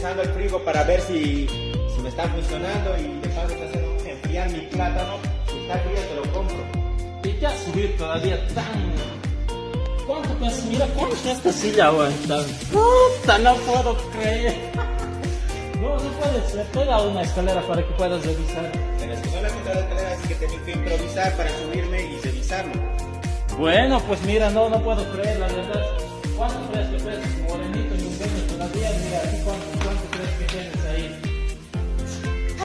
usando el frigo para ver si me está funcionando y de paso está haciendo enfriar mi plátano. Si está frío te lo compro. Y ya subir todavía tan... ¿Cuánto piensas? Mira cuánto esta silla aguanta. Puta, no puedo creer. No puede ser. Te da una escalera para que puedas revisar. Se me escusó la punta de la escalera, así que tengo que improvisar para subirme y revisarlo. Bueno, pues mira, no puedo creer, la verdad. ¿Cuánto crees que pesas? Morenito y un beño todavía. Mira, aquí cuánto crees que tienes ahí.